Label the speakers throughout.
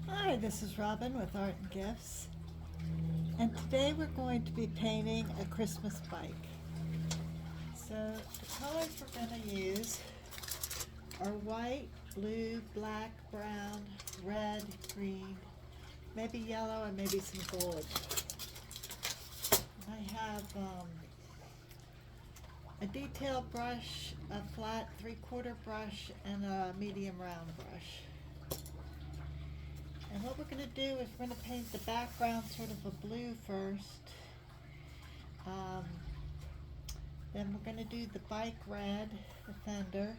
Speaker 1: Hi, this is Robin with Art and Gifts, and today we're going to be painting a Christmas bike. So the colors we're going to use are white, blue, black, brown, red, green, maybe yellow, and maybe some gold. I have a detail brush, a flat 3/4 brush, and a medium round brush. And what we're going to do is we're going to paint the background sort of a blue first. Then we're going to do the bike red, the fender.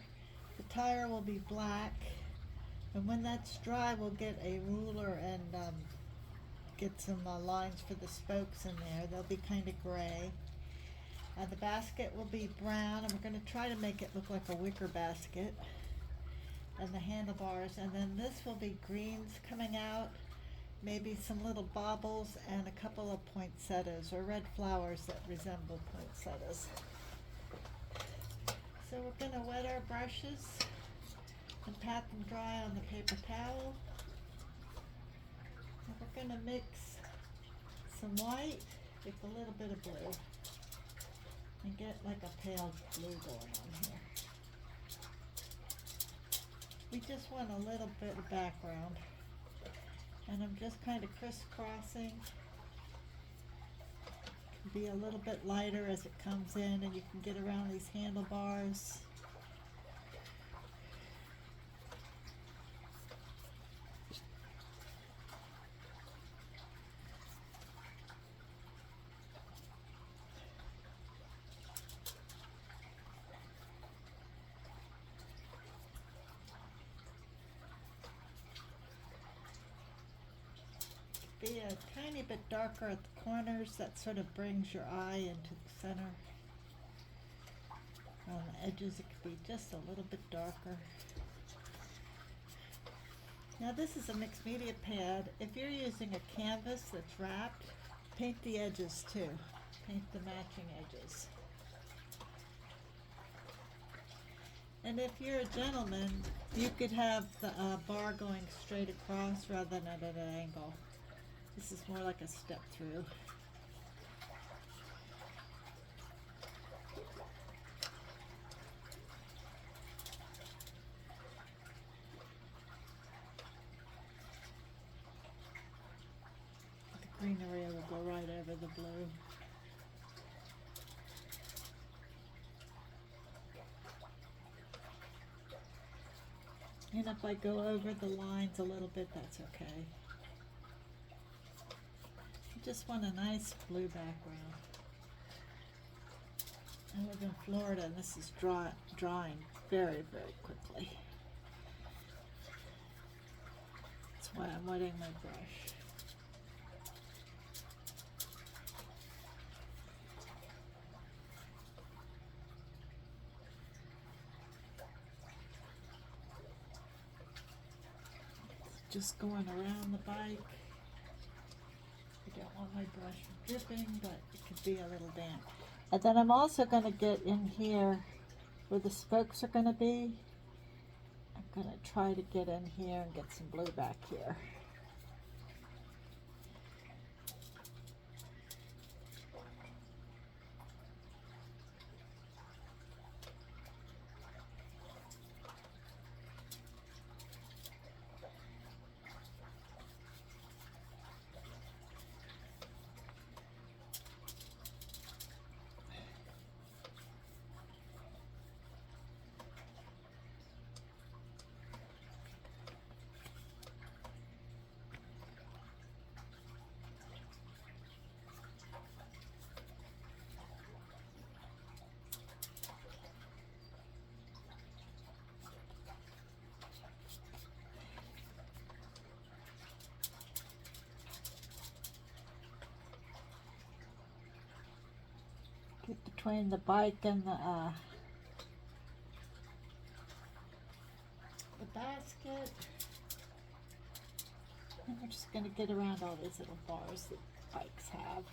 Speaker 1: The tire will be black. And when that's dry, we'll get a ruler and get some lines for the spokes in there. They'll be kind of gray. The basket will be brown, and we're going to try to make it look like a wicker basket. And the handlebars, and then this will be greens coming out, maybe some little baubles and a couple of poinsettias or red flowers that resemble poinsettias. So we're going to wet our brushes and pat them dry on the paper towel. And we're going to mix some white with a little bit of blue and get like a pale blue going on here. We just want a little bit of background, and I'm just kind of crisscrossing. It can be a little bit lighter as it comes in, and you can get around these handlebars. Be a tiny bit darker at the corners. That sort of brings your eye into the center. On the edges it could be just a little bit darker. Now this is a mixed media pad. If you're using a canvas that's wrapped, paint the edges too. Paint the matching edges. And if you're a gentleman, you could have the bar going straight across rather than at an angle. This is more like a step through. The green area will go right over the blue. And if I go over the lines a little bit, that's okay. Just want a nice blue background. I live in Florida, and this is drying very, very quickly. That's why I'm wetting my brush. Just going around the bike. I don't want my brush dripping, but it could be a little damp. And then I'm also going to get in here where the spokes are going to be. I'm going to try to get in here and get some blue back here. Get between the bike and the basket. And we're just going to get around all these little bars that bikes have.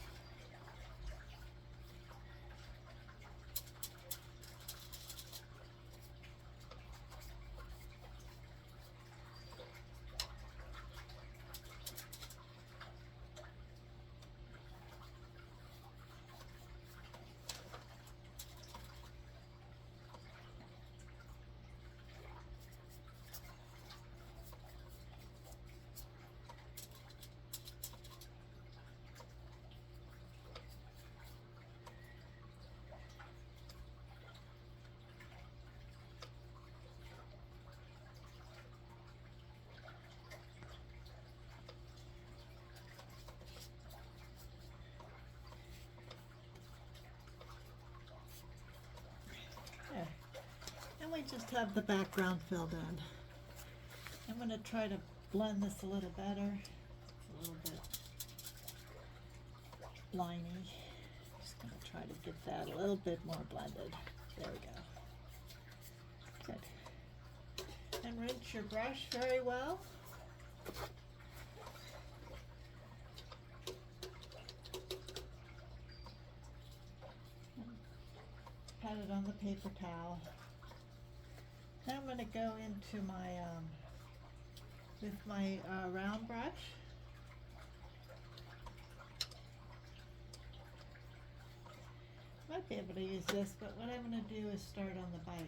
Speaker 1: just have the background filled in. I'm going to try to blend this a little better. It's a little bit liney. Just going to try to get that a little bit more blended. There we go. Good. And rinse your brush very well. Pat it on the paper towel. Now I'm going to go into my, with my round brush. Might be able to use this, but what I'm going to do is start on the bike.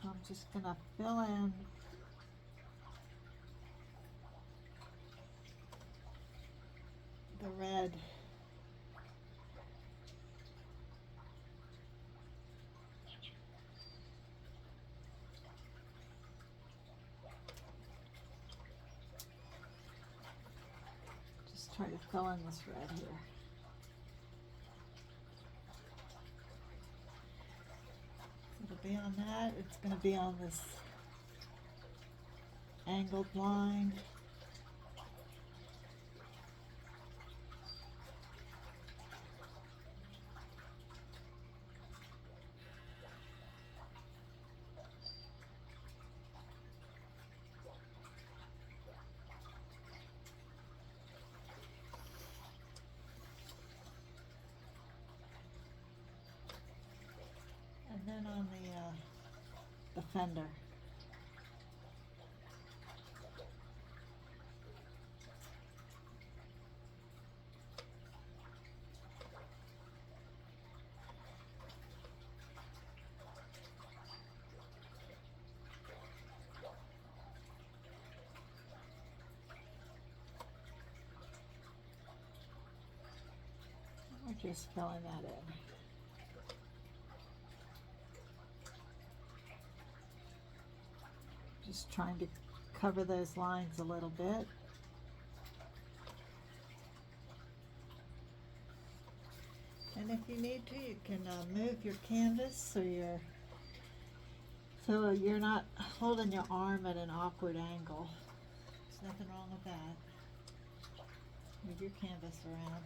Speaker 1: So I'm just going to fill in the red. Just try to fill in this red here. It'll be on that. It's going to be on this angled line. And then on the fender. We're just filling that in. Just trying to cover those lines a little bit. And if you need to, you can move your canvas so you're not holding your arm at an awkward angle. There's nothing wrong with that. Move your canvas around.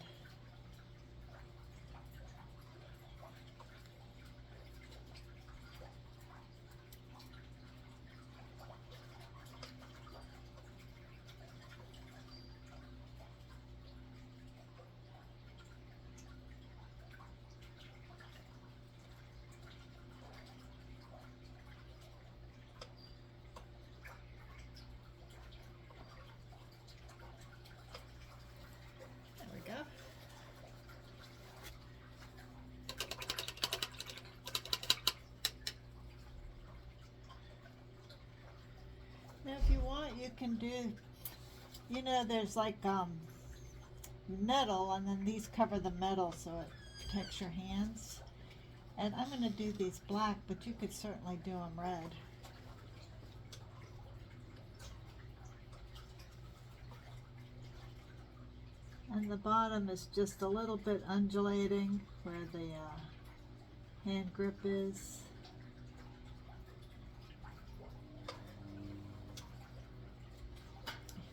Speaker 1: Now if you want, you can do, there's like metal, and then these cover the metal so it protects your hands. And I'm going to do these black, but you could certainly do them red. And the bottom is just a little bit undulating where the hand grip is.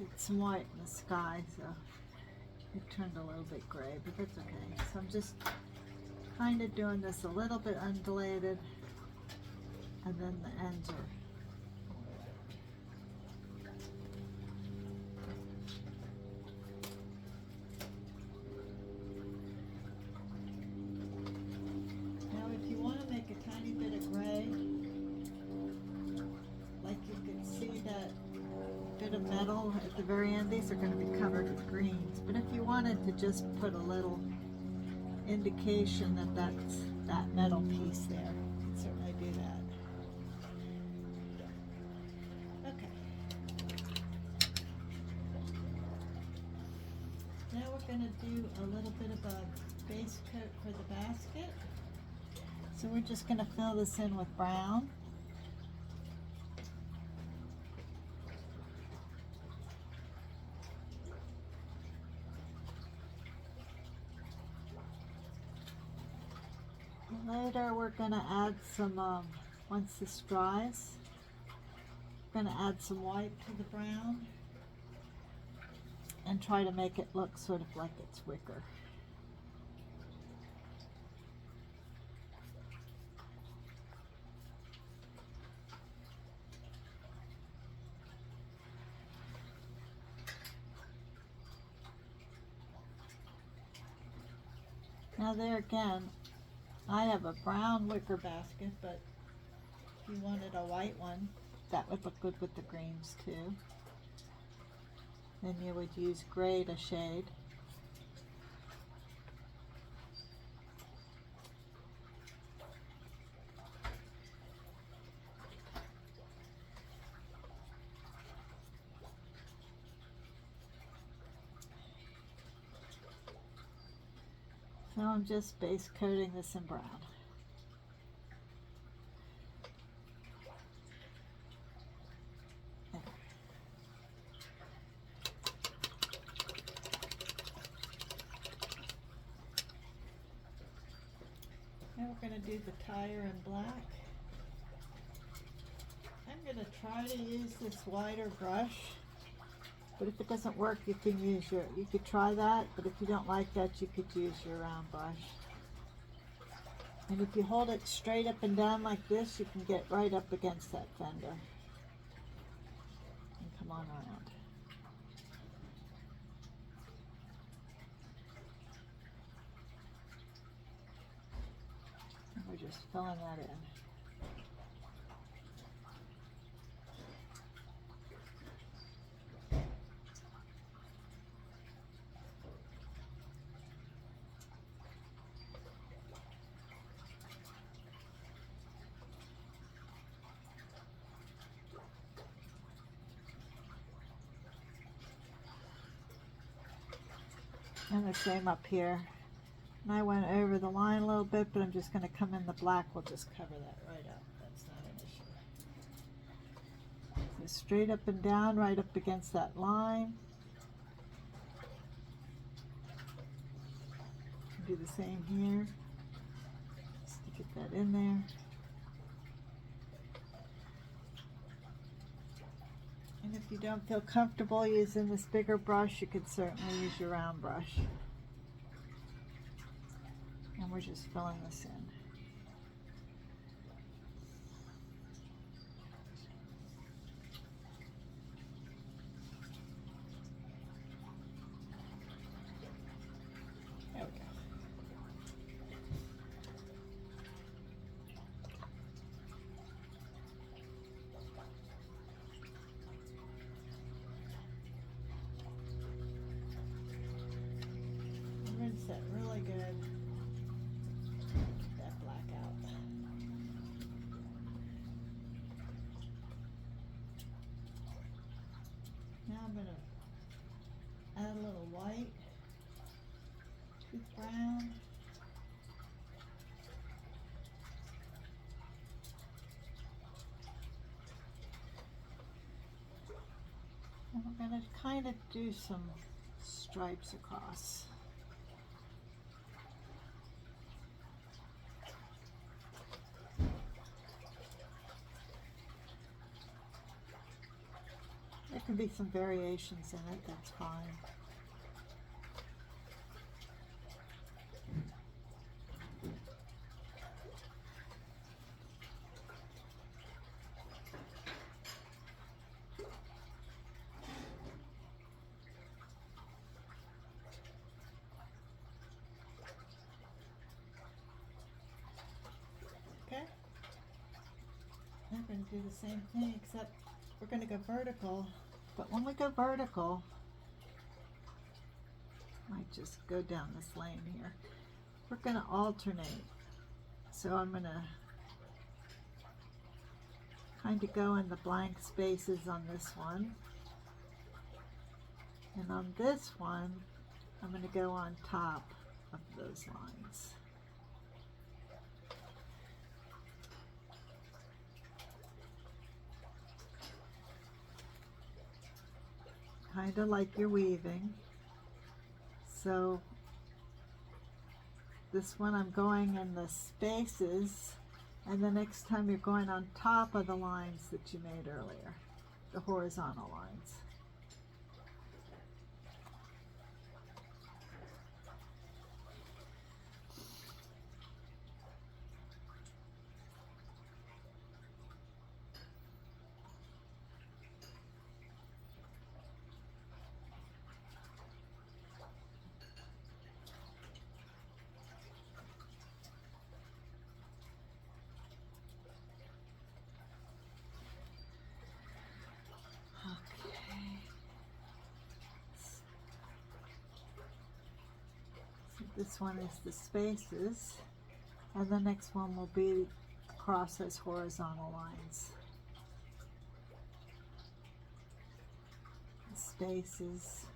Speaker 1: It's some white in the sky, so it turned a little bit gray, but that's okay. So I'm just kind of doing this a little bit undulated, and then the ends are now if you want to make a tiny bit of gray, like you can see that bit of metal at the very end, these are going to be covered with greens, but if you wanted to just put a little indication that that's that metal piece there, you can certainly do that. Okay. Now we're going to do a little bit of a base coat for the basket. So we're just going to fill this in with brown. Later we're going to add some, once this dries, we're going to add some white to the brown and try to make it look sort of like it's wicker. Now there again, I have a brown wicker basket, but if you wanted a white one, that would look good with the greens too. Then you would use gray to shade. So I'm just base coating this in brown. There. Now we're going to do the tire in black. I'm going to try to use this wider brush. But if it doesn't work, you could try that, but if you don't like that, you could use your round brush. And if you hold it straight up and down like this, you can get right up against that fender. And come on around. And we're just filling that in. And the same up here. And I went over the line a little bit, but I'm just going to come in the black. We'll just cover that right up. That's not an issue. So straight up and down, right up against that line. Do the same here. Just to get that in there. And if you don't feel comfortable using this bigger brush, you could certainly use your round brush. And we're just filling this in. There we go. Rinse that really good. Get that black out. Now I'm going to add a little white to the brown. And we're going to kind of do some stripes across. There can be some variations in it, that's fine. Okay. I'm going to do the same thing, except we're going to go vertical. But when we go vertical, I might just go down this lane here. We're going to alternate. So I'm going to kind of go in the blank spaces on this one. And on this one, I'm going to go on top of those lines. Kind of like you're weaving. So This one I'm going in the spaces, and the next time you're going on top of the lines that you made earlier, the horizontal lines. This one is the spaces, and the next one will be across those horizontal lines. The spaces.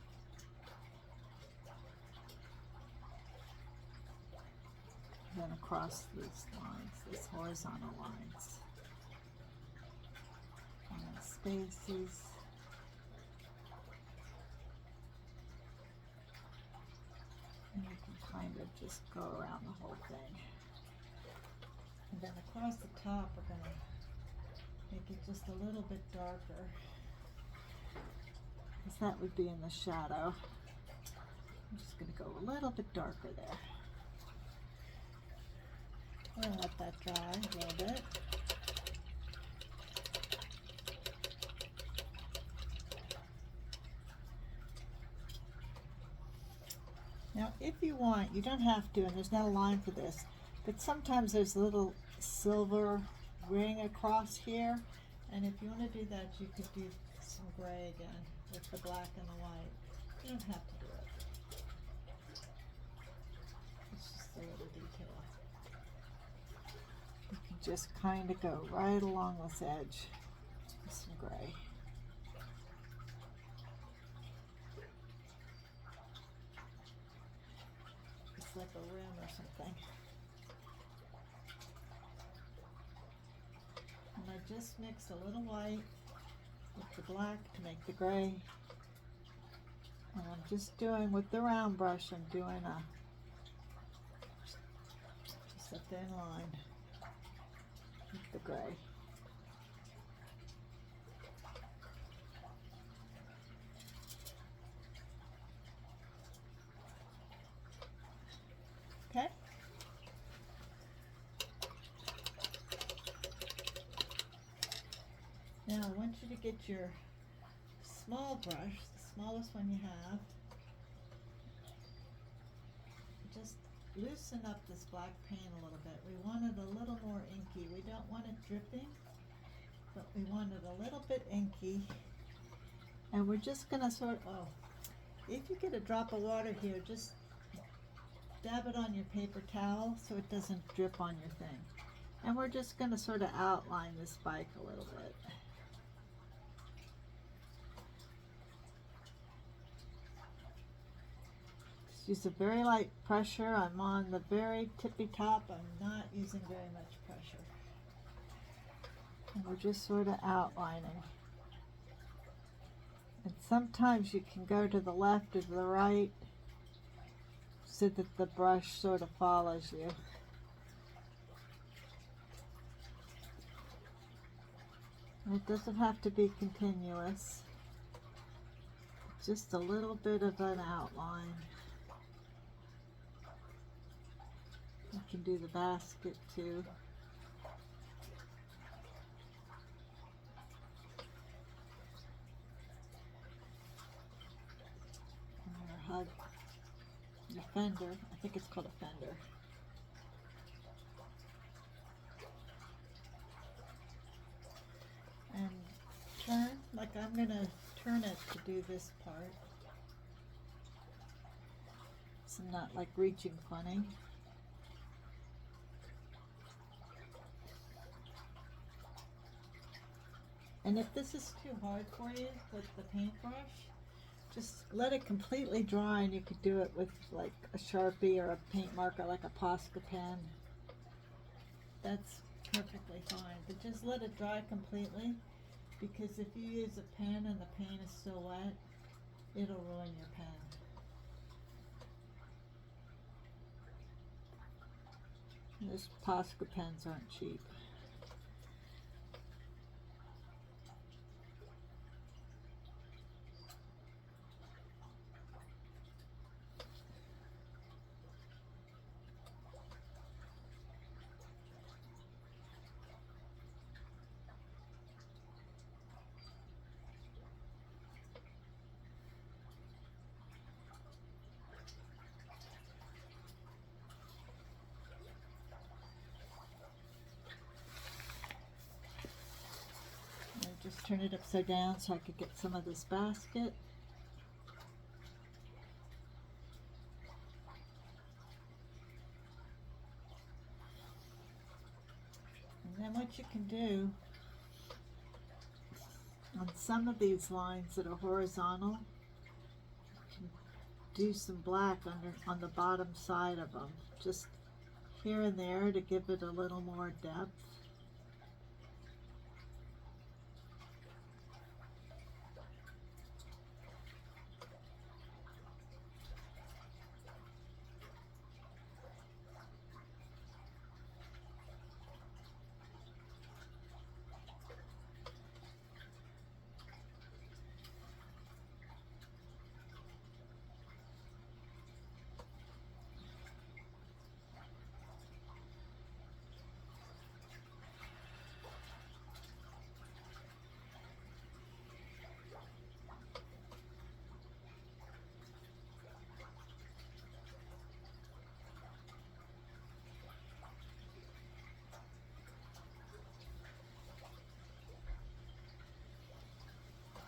Speaker 1: And then across these lines, these horizontal lines. And then spaces. And you can kind of just go around the whole thing. And then across the top, we're going to make it just a little bit darker, because that would be in the shadow. I'm just going to go a little bit darker there. I'm going to let that dry a little bit. Now, if you want, you don't have to, and there's not a line for this, but sometimes there's a little silver ring across here, and if you want to do that, you could do some gray again with the black and the white. You don't have to do it. It's just a little detail. You can just kind of go right along this edge with some gray. Like a rim or something. And I just mixed a little white with the black to make the gray. And I'm just doing with the round brush, I'm doing just a thin line with the gray. Okay. Now I want you to get your small brush, the smallest one you have. Just loosen up this black paint a little bit. We want it a little more inky. We don't want it dripping, but we want it a little bit inky. And we're just gonna if you get a drop of water here, just dab it on your paper towel so it doesn't drip on your thing. And we're just going to sort of outline this spike a little bit. Just use a very light pressure. I'm on the very tippy top. I'm not using very much pressure. And we're just sort of outlining. And sometimes you can go to the left or to the right, so that the brush sort of follows you. And it doesn't have to be continuous. Just a little bit of an outline. You can do the basket too. And your hug. Your fender, I think it's called a fender. And turn, like I'm going to turn it to do this part. So I'm not like reaching funny. And if this is too hard for you with the paintbrush, just let it completely dry, and you could do it with like a Sharpie or a paint marker like a Posca pen. That's perfectly fine, but just let it dry completely, because if you use a pen and the paint is still wet, it'll ruin your pen. Those Posca pens aren't cheap. Just turn it upside down so I could get some of this basket. And then what you can do on some of these lines that are horizontal, you can do some black on the bottom side of them, just here and there to give it a little more depth.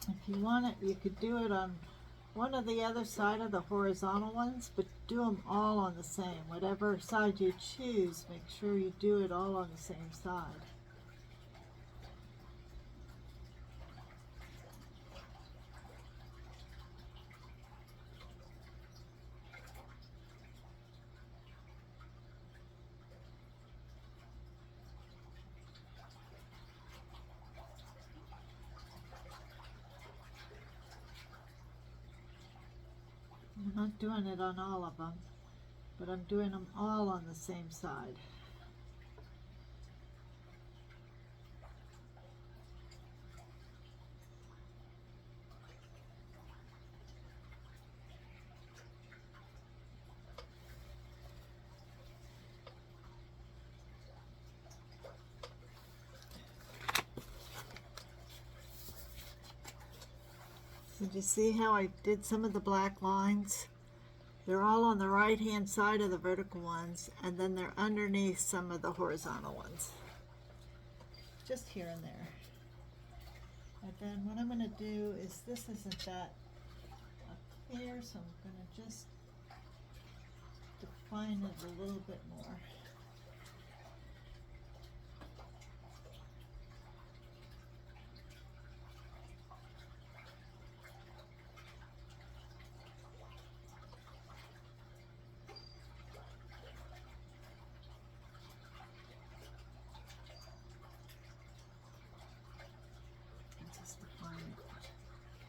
Speaker 1: If you want it, you could do it on one or the other side of the horizontal ones, but do them all on the same. Whatever side you choose, make sure you do it all on the same side. I'm not doing it on all of them, but I'm doing them all on the same side. Did you see how I did some of the black lines? They're all on the right hand side of the vertical ones, and then they're underneath some of the horizontal ones. Just here and there. And then what I'm going to do is, this isn't that clear, so I'm going to just define it a little bit more.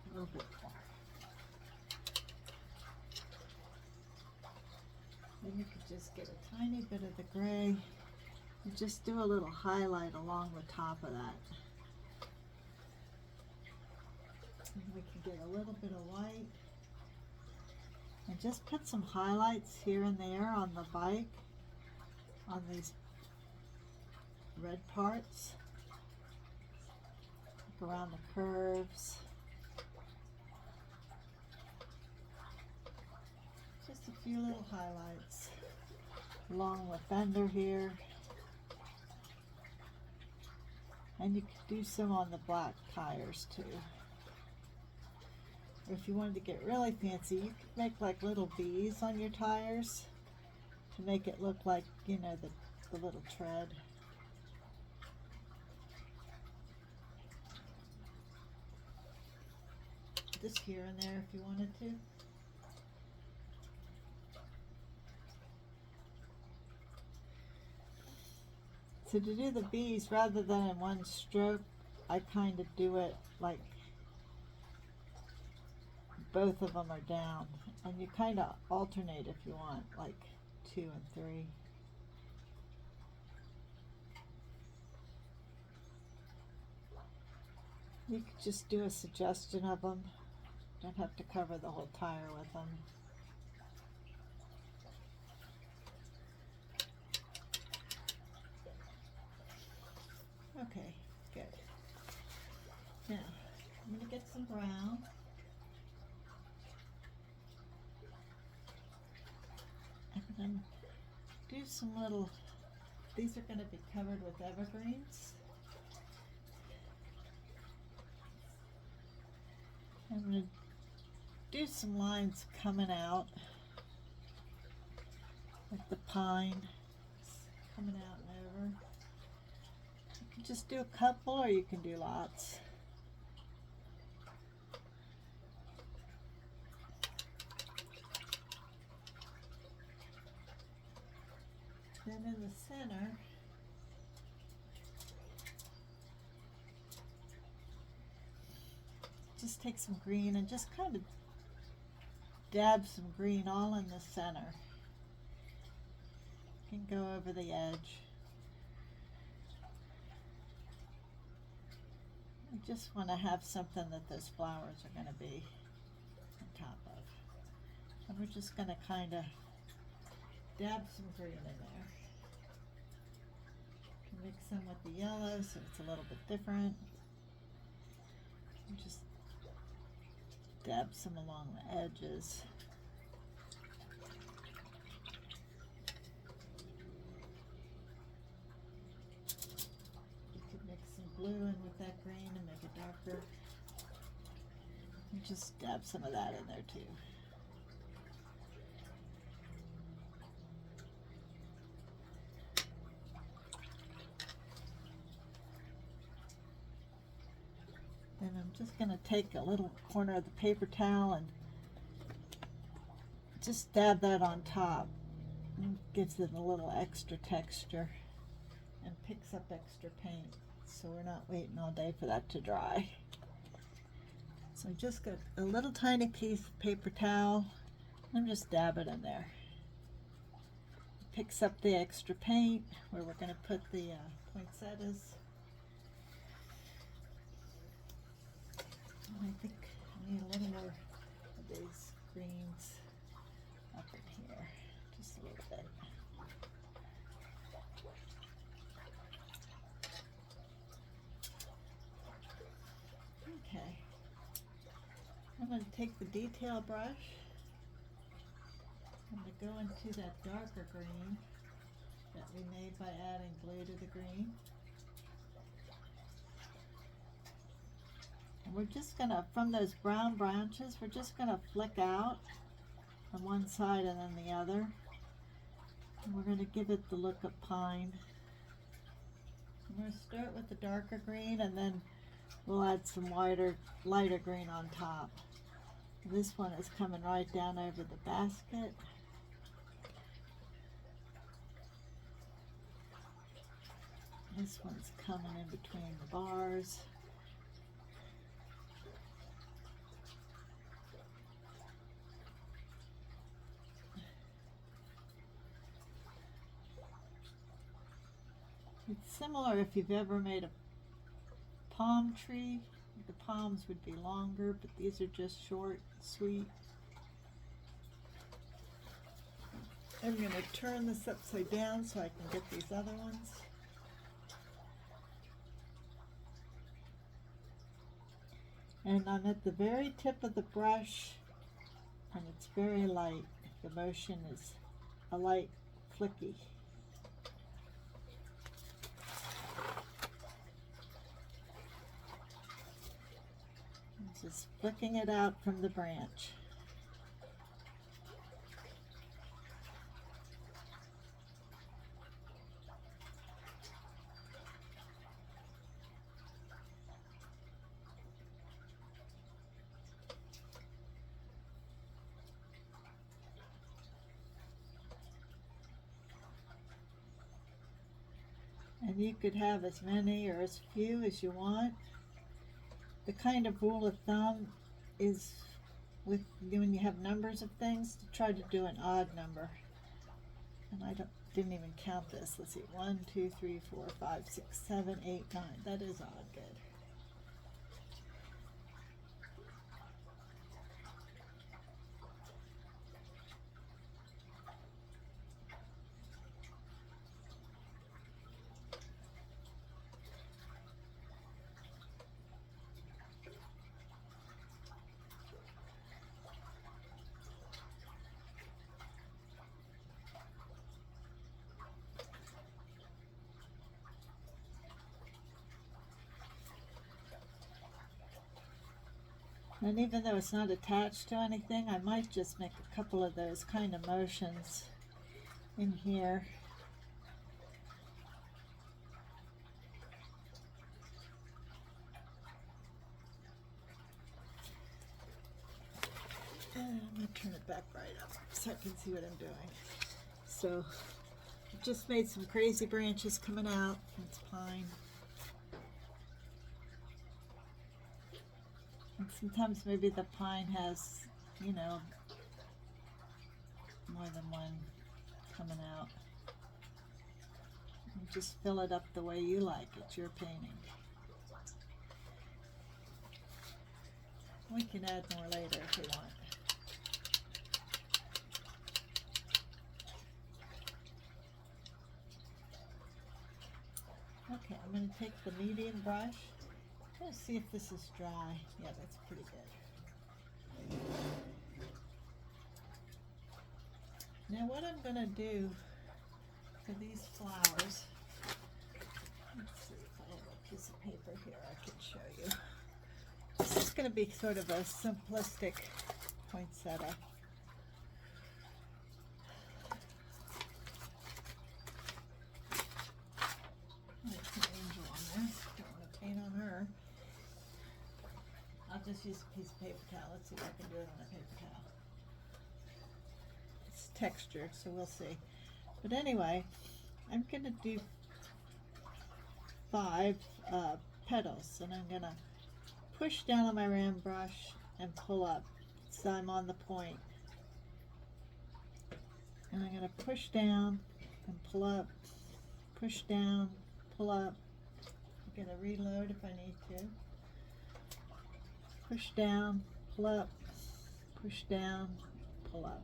Speaker 1: A little bit more. Then you could just get a tiny bit of the gray and just do a little highlight along the top of that. And we can get a little bit of white and just put some highlights here and there on the bike, on these red parts, like around the curves. Just a few little highlights along the fender here. And you could do some on the black tires too. Or if you wanted to get really fancy, you could make like little V's on your tires to make it look like, you know, the little tread. Just here and there if you wanted to. So to do the V's, rather than in one stroke, I kind of do it like both of them are down. And you kind of alternate if you want, like 2 and 3. You could just do a suggestion of them. Don't have to cover the whole tire with them. Okay, good. Now, I'm going to get some brown. And then do some little, these are going to be covered with evergreens. I'm going to do some lines coming out, like the pine coming out and over. You can just do a couple or you can do lots. Then in the center, just take some green and just kind of dab some green all in the center. You can go over the edge. I just want to have something that those flowers are going to be on top of. And we're just going to kind of dab some green in there. Mix them with the yellow so it's a little bit different. And just dab some along the edges. You could mix some blue in with that green and make it darker. And just dab some of that in there too. Then I'm just going to take a little corner of the paper towel and just dab that on top. It gives it a little extra texture and picks up extra paint, so we're not waiting all day for that to dry. So I just got a little tiny piece of paper towel and just dab it in there. It picks up the extra paint where we're going to put the poinsettias. I think I need a little more of these greens up in here, just a little bit. Okay, I'm going to take the detail brush. I'm going to go into that darker green that we made by adding glue to the green. We're just gonna, from those brown branches, we're just gonna flick out on one side and then the other. And we're gonna give it the look of pine. I'm gonna start with the darker green and then we'll add some lighter green on top. This one is coming right down over the basket. This one's coming in between the bars. It's similar if you've ever made a palm tree. The palms would be longer, but these are just short, sweet. I'm going to turn this upside down so I can get these other ones. And I'm at the very tip of the brush, and it's very light. The motion is a light flicky. Just flicking it out from the branch. And you could have as many or as few as you want. The kind of rule of thumb is with when you have numbers of things to try to do an odd number. And I didn't even count this. Let's see, 1, 2, 3, 4, 5, 6, 7, 8, 9. That is odd. Good. And even though it's not attached to anything, I might just make a couple of those kind of motions in here. And I'm going to turn it back right up so I can see what I'm doing. So I've just made some crazy branches coming out. It's pine. And sometimes maybe the pine has, you know, more than one coming out. You just fill it up the way you like. It's your painting. We can add more later if we want. Okay, I'm going to take the medium brush. I'm going to see if this is dry. Yeah, that's pretty good. Now what I'm going to do for these flowers, let's see if I have a piece of paper here I can show you. This is going to be sort of a simplistic poinsettia. There's an angel on there. Don't want to paint on her. I'll just use a piece of paper towel. Let's see if I can do it on a paper towel. It's textured, so we'll see. But anyway, I'm going to do 5 petals, and I'm going to push down on my round brush and pull up so I'm on the point. And I'm going to push down and pull up, push down, pull up. I'm going to reload if I need to. Push down, pull up, push down, pull up.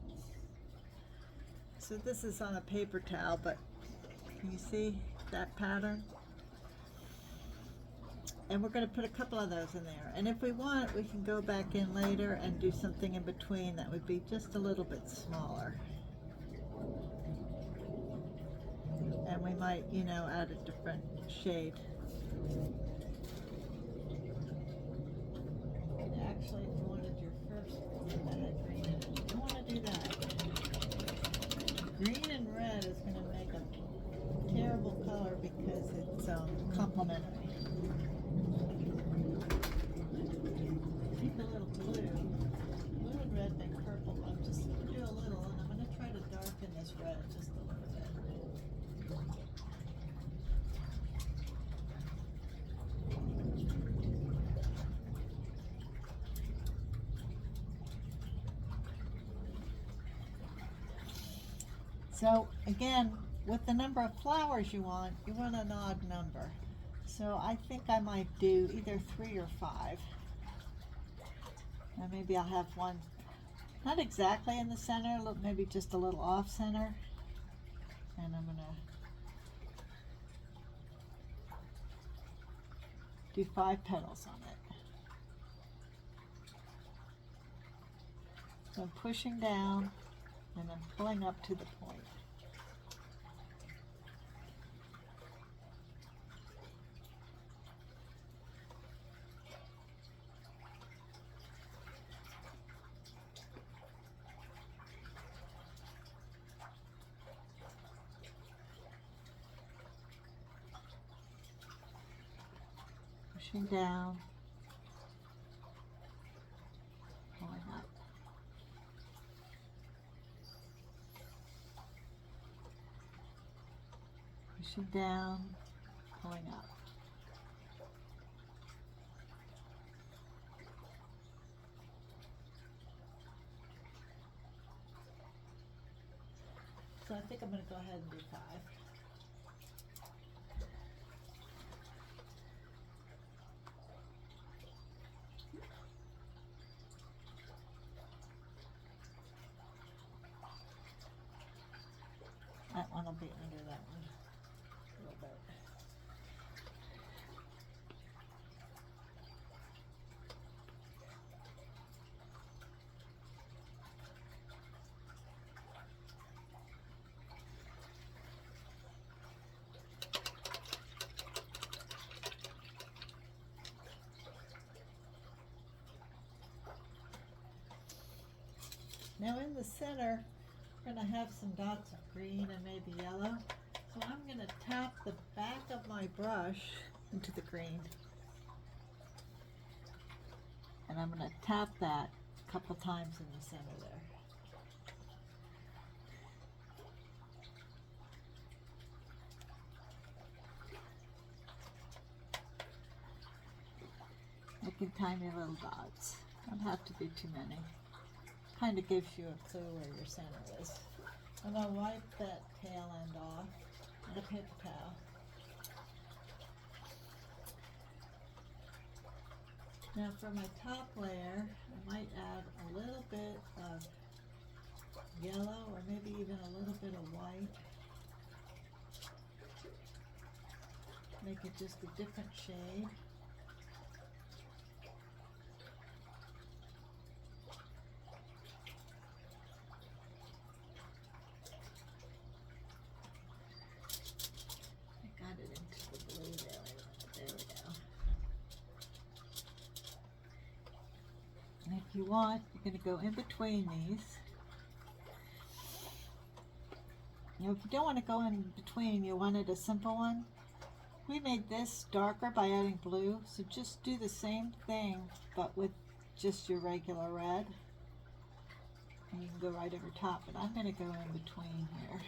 Speaker 1: So this is on a paper towel, but can you see that pattern? And we're going to put a couple of those in there. And if we want, we can go back in later and do something in between that would be just a little bit smaller. And we might, you know, add a different shade. And actually, if you wanted your first one that had green in it, you don't want to do that. Green and red is going to make a terrible color because it's complementary. I think a little blue and red make purple, but I'm just going to do a little, and I'm going to try to darken this red just a little bit. So again, with the number of flowers you want an odd number. So I think I might do either 3 or 5. And maybe I'll have one, not exactly in the center, maybe just a little off center. And I'm going to do 5 petals on it. So I'm pushing down and I'm pulling up to the point. Pushing down, pulling up. Pushing down, pulling up. So I think I'm going to go ahead and do 5. That one will be under that one a little bit. Now in the center, we're going to have some dots of green and maybe yellow. So I'm going to tap the back of my brush into the green. And I'm going to tap that a couple times in the center there. Making tiny little dots. Don't have to be too many. Kind of gives you a clue where your center is. I'm going to wipe that tail end off with a paper towel. Now for my top layer, I might add a little bit of yellow or maybe even a little bit of white. Make it just a different shade. If you want, you're going to go in between these. Now, if you don't want to go in between, you wanted a simple one. We made this darker by adding blue, so just do the same thing, but with just your regular red. And you can go right over top, but I'm going to go in between here.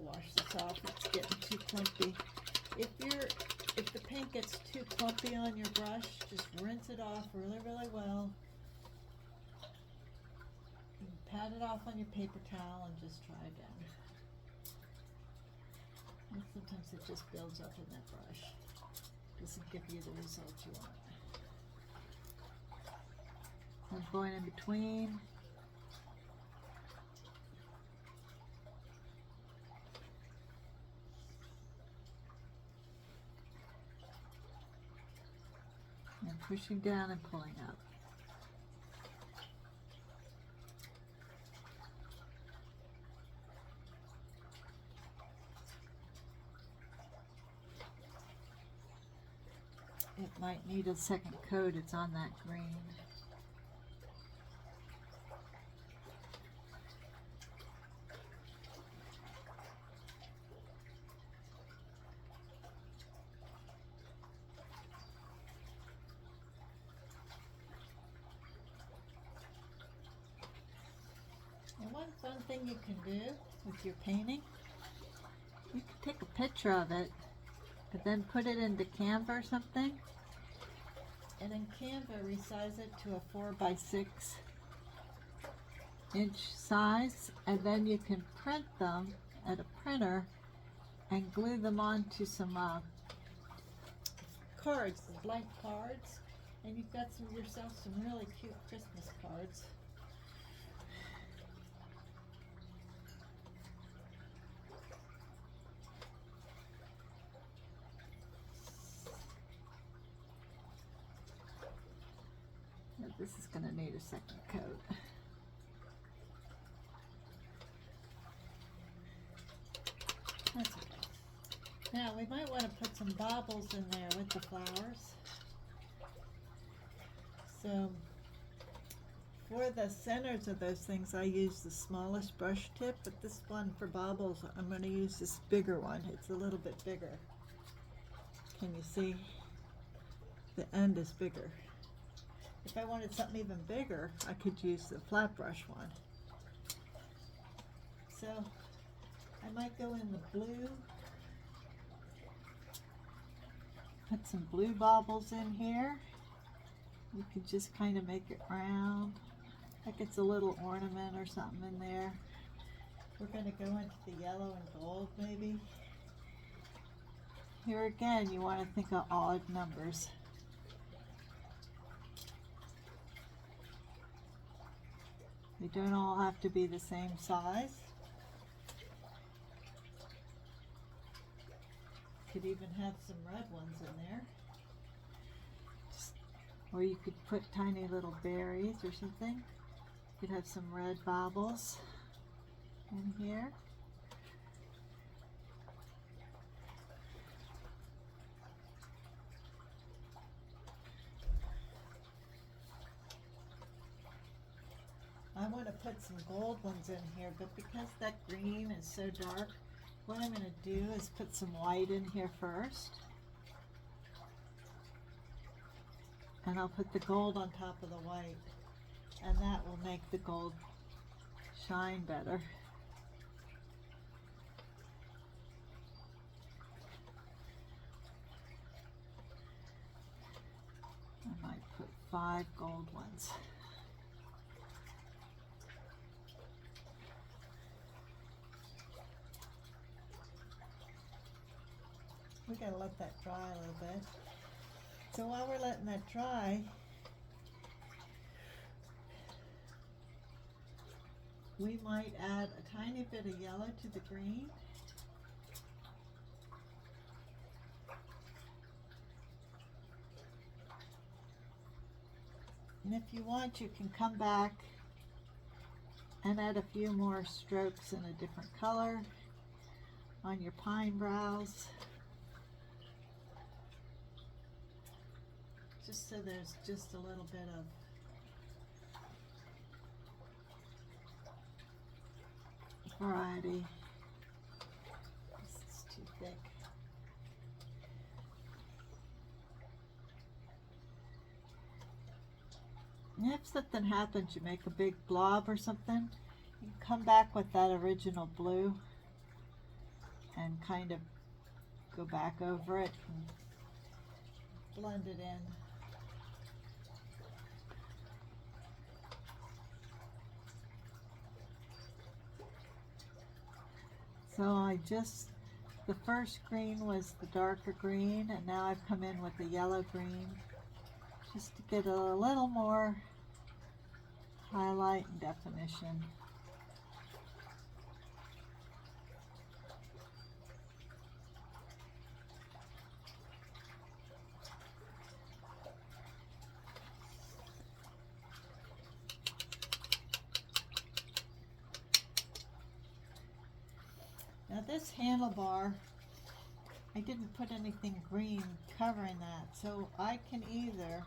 Speaker 1: Wash this off, it's getting too clumpy. If the paint gets too clumpy on your brush, just rinse it off really well. You can pat it off on your paper towel and just try again. And sometimes it just builds up in that brush. Doesn't give you the result you want. I'm going in between. And pushing down and pulling up. It might need a second coat, it's on that green. And one fun thing you can do with your painting, you can take a picture of it, but then put it into Canva or something, and in Canva resize it to a 4x6 inch size, and then you can print them at a printer and glue them onto some cards, the blank cards, and you've got yourself some really cute Christmas cards. This is going to need a second coat. That's okay. Now we might want to put some baubles in there with the flowers. So for the centers of those things, I use the smallest brush tip, but this one for baubles, I'm going to use this bigger one. It's a little bit bigger. Can you see? The end is bigger. If I wanted something even bigger, I could use the flat brush one. So I might go in the blue, put some blue baubles in here. You could just kind of make it round, like it's a little ornament or something in there. We're going to go into the yellow and gold maybe. Here again, you want to think of odd numbers. They don't all have to be the same size. Could even have some red ones in there. Or you could put tiny little berries or something. You could have some red baubles in here. I want to put some gold ones in here, but because that green is so dark, what I'm going to do is put some white in here first. And I'll put the gold on top of the white, and that will make the gold shine better. I might put 5 gold ones. We gotta let that dry a little bit. So while we're letting that dry, we might add a tiny bit of yellow to the green. And if you want, you can come back and add a few more strokes in a different color on your pine browse. Just so there's just a little bit of variety. This is too thick. And if something happens, you make a big blob or something, you can come back with that original blue and kind of go back over it and blend it in. So the first green was the darker green, and now I've come in with the yellow green just to get a little more highlight and definition. Now this handlebar, I didn't put anything green covering that, so I can either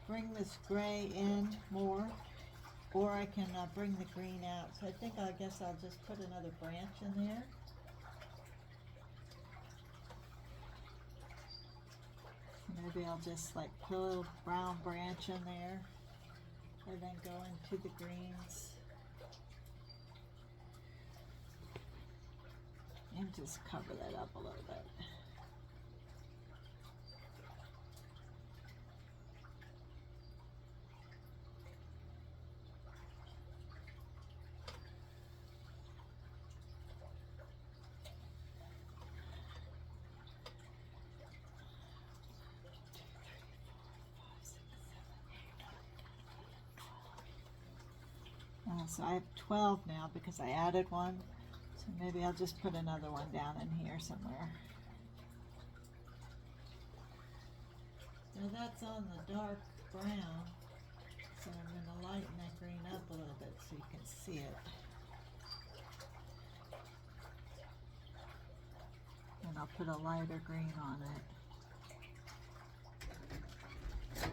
Speaker 1: bring this gray in more, or I can bring the green out. So I guess I'll just put another branch in there. Maybe I'll just like put a little brown branch in there and then go into the greens. And just cover that up a little bit. So I have 12 now because I added one. So maybe I'll just put another one down in here somewhere. Now that's on the dark brown, so I'm going to lighten that green up a little bit so you can see it. And I'll put a lighter green on it,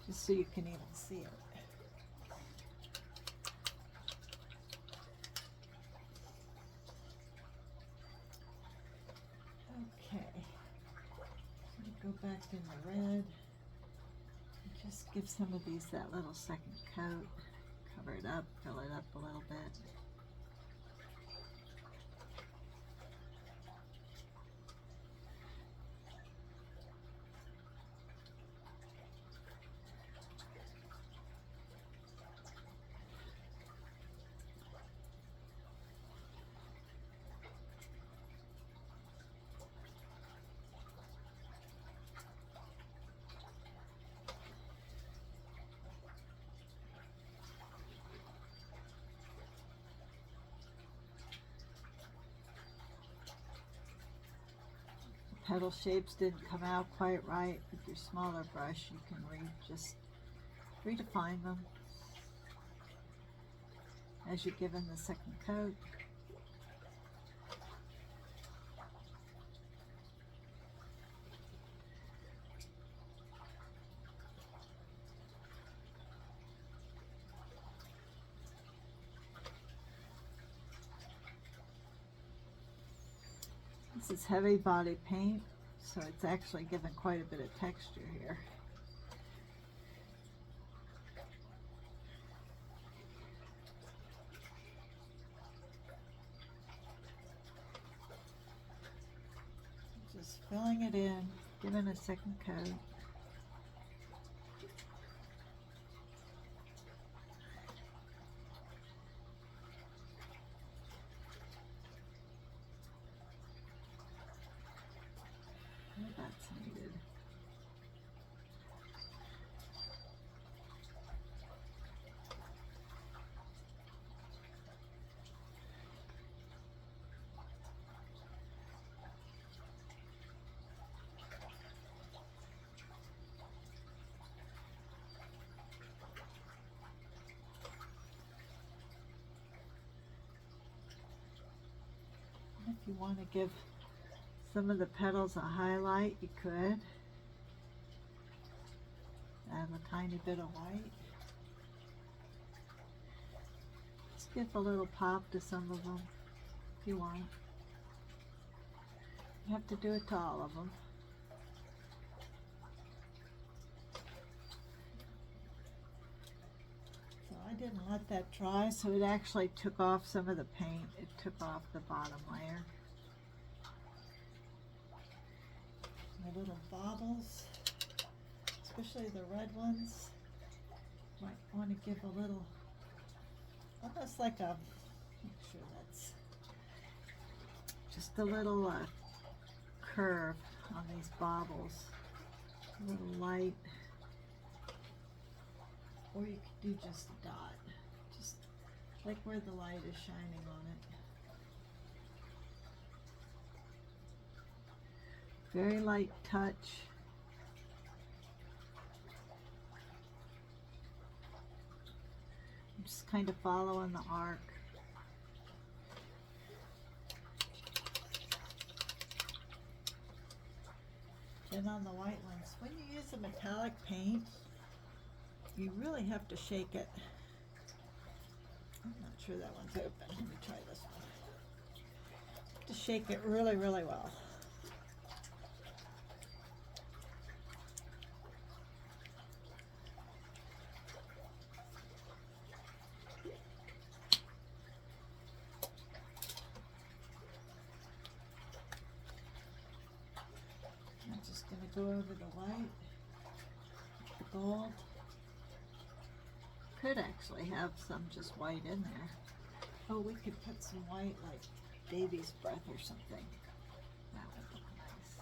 Speaker 1: just so you can even see it. Go back in the red and just give some of these that little second coat. Cover it up, fill it up a little bit. Petal shapes didn't come out quite right. With your smaller brush, you can just redefine them as you give them the second coat. This is heavy body paint, so it's actually given quite a bit of texture here. Just filling it in, giving a second coat. That's needed. If you want to give some of the petals a highlight, you could add a tiny bit of white. Just give a little pop to some of them if you want. You have to do it to all of them. So I didn't let that dry, so it actually took off some of the paint. It took off the bottom layer. The little baubles, especially the red ones, might want to give a little, almost like a, make sure that's just a little curve on these baubles, a little light, or you could do just a dot, just like where the light is shining on it. Very light touch. I'm just kind of following the arc. Then on the white ones, when you use a metallic paint, you really have to shake it. I'm not sure that one's open. Let me try this one. You have to shake it really, really well. Go over the white, the gold. Could actually have some just white in there. Oh, we could put some white, like baby's breath or something. That would look nice.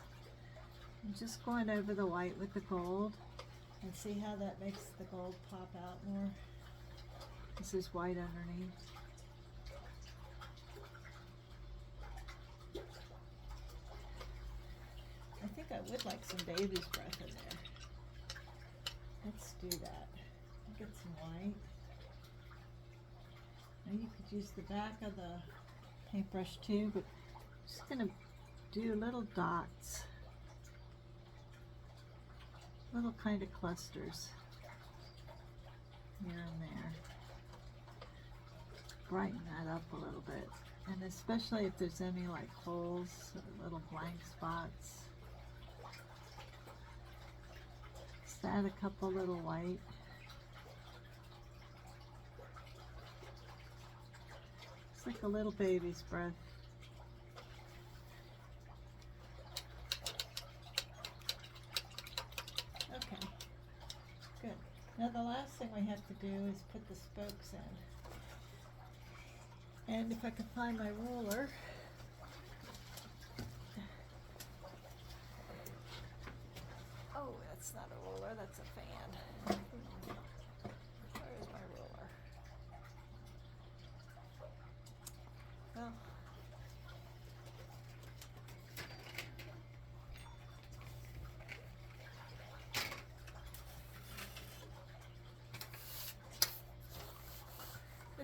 Speaker 1: I'm just going over the white with the gold. And see how that makes the gold pop out more? This is white underneath. I think I would like some baby's breath in there. Let's do that. Get some white. Now you could use the back of the paintbrush too, but I'm just going to do little dots. Little kind of clusters here and there. Brighten that up a little bit. And especially if there's any like holes, or little blank spots. Add a couple little white. It's like a little baby's breath. Okay, good. Now the last thing we have to do is put the spokes in. And if I can find my ruler. Oh, that's not a ruler, that's a fan. Where is my ruler? Well,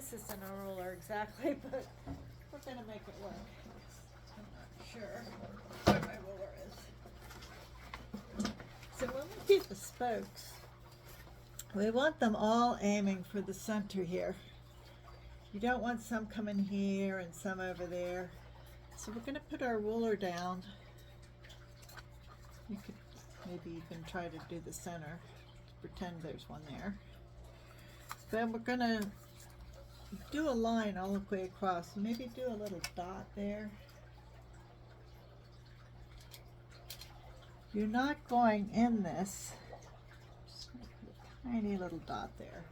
Speaker 1: this isn't a ruler exactly, but we're gonna make it work. I'm not sure where my ruler is. So when we do the spokes, we want them all aiming for the center here. You don't want some coming here and some over there. So we're gonna put our ruler down. You could maybe even try to do the center. Pretend there's one there. Then we're gonna do a line all the way across. Maybe do a little dot there. You're not going in this. Just gonna put a tiny little dot there.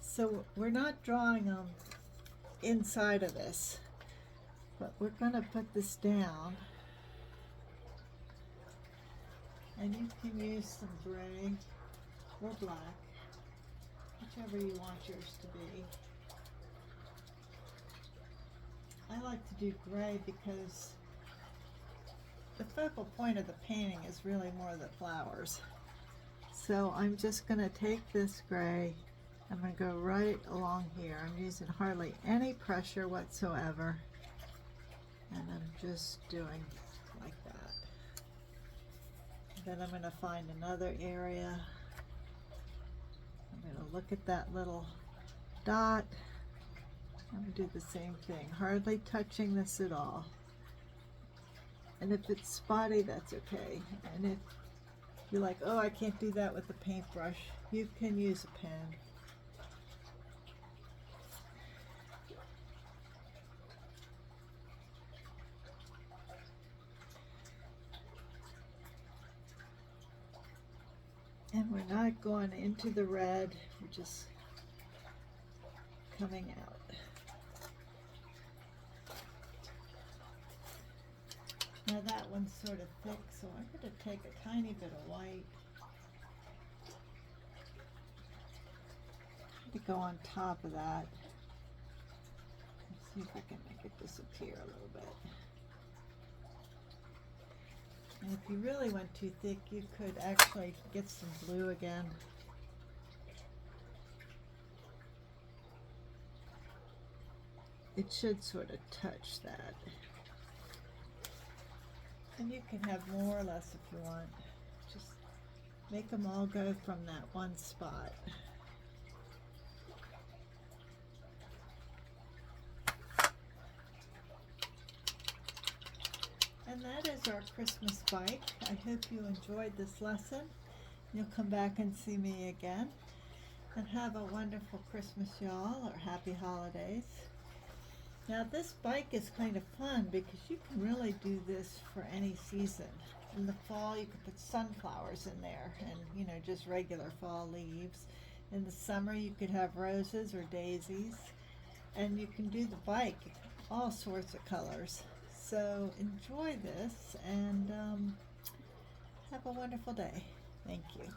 Speaker 1: So we're not drawing them inside of this, but we're gonna put this down. And you can use some gray or black, whichever you want yours to be. I like to do gray because the focal point of the painting is really more the flowers. So I'm just going to take this gray, I'm going to go right along here. I'm using hardly any pressure whatsoever, and I'm just doing like that. Then I'm going to find another area. I'm going to look at that little dot. I'm going to do the same thing, hardly touching this at all. And if it's spotty, that's okay. And if you're like, oh, I can't do that with a paintbrush, you can use a pen. And we're not going into the red, we're just coming out. Now that one's sort of thick, so I'm going to take a tiny bit of white to go on top of that. Let's see if I can make it disappear a little bit. And if you really went too thick, you could actually get some blue again. It should sort of touch that. And you can have more or less if you want. Just make them all go from that one spot. And that is our Christmas bike. I hope you enjoyed this lesson. You'll come back and see me again. And have a wonderful Christmas, y'all, or happy holidays. Now this bike is kind of fun because you can really do this for any season. In the fall you can put sunflowers in there and, you know, just regular fall leaves. In the summer you could have roses or daisies. And you can do the bike all sorts of colors. So enjoy this and have a wonderful day. Thank you.